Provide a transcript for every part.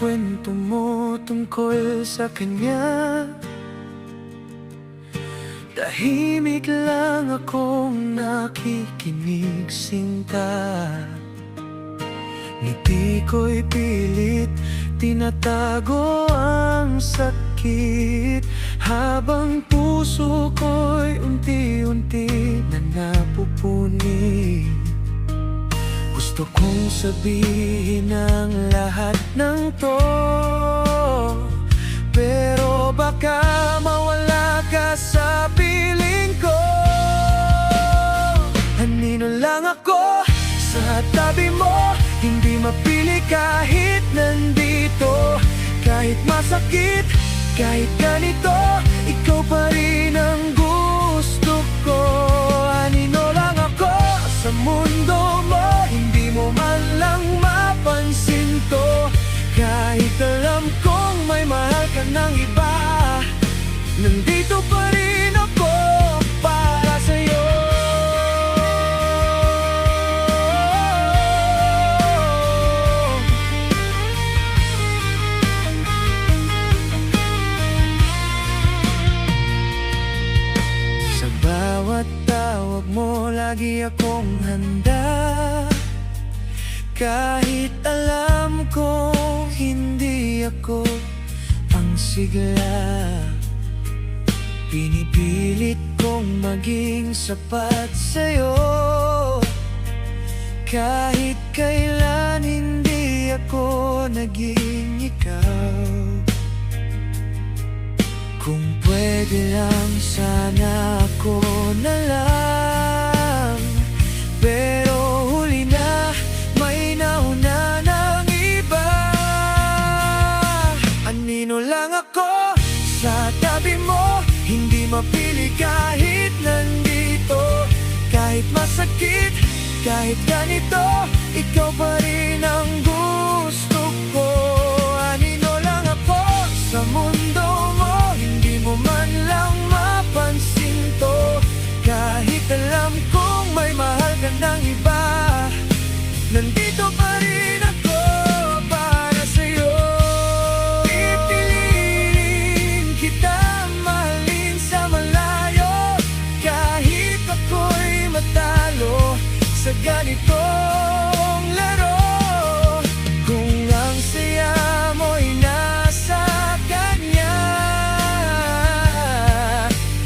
kwento mo tungkol sa kanya? Tahimik lang akong nakikinig, sinta. Ngiti ko'y pilit, tinatago ang sakit, habang puso ko'y unti-unti na napupuni. Gusto kong sabihin ang lahat ng to, pero baka mawala ka sa piling ko. Anino lang ako sa tabi mo, hindi mapili kahit nandito. Kahit masakit, kahit ganito, ikaw pa rin ang gusto ko. Anino lang ako sa mundo mo, hindi mo man lang mapansin to. Kahit alam kong may mahal ka ng iba, nandito pa rin ako para sa'yo. Sa bawat tawag mo, lagi akong handa. Kahit alam ko hindi ako ang sigla, pinipilit kong maging sapat sa'yo. Kahit kailan hindi ako naging ikaw. Kung pwede lang sana ako na lang, pero huli na, may nauna ng iba. Anino lang ako sa tabi mo, hindi mapili kahit nandito. Kahit masakit, kahit ganito, ikaw pa rin ang gusto ko. Anino lang ako sa mundo mo, hindi mo man lang mapansin to. Kahit alam kong may mahal ka ng iba, nandito pa rin ako para sa'yo. Pipiliin kita, mahalin sa malayo, kahit ako'y matalo sa ganitong laro. Kung ang saya mo'y nasa kanya,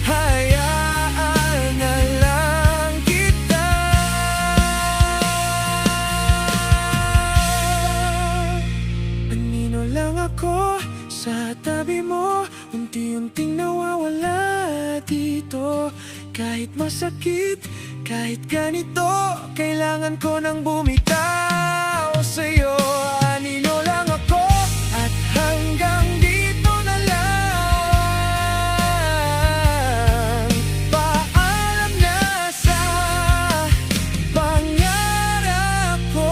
hayaan na lang kita. Anino lang ako sa tabi mo, unti-unting nawawala dito. Kahit masakit, kahit ganito, kailangan ko nang bumitaw sa'yo. Anino lang ako at hanggang dito na lang. Paalam na sa pangarap ko,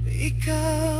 ikaw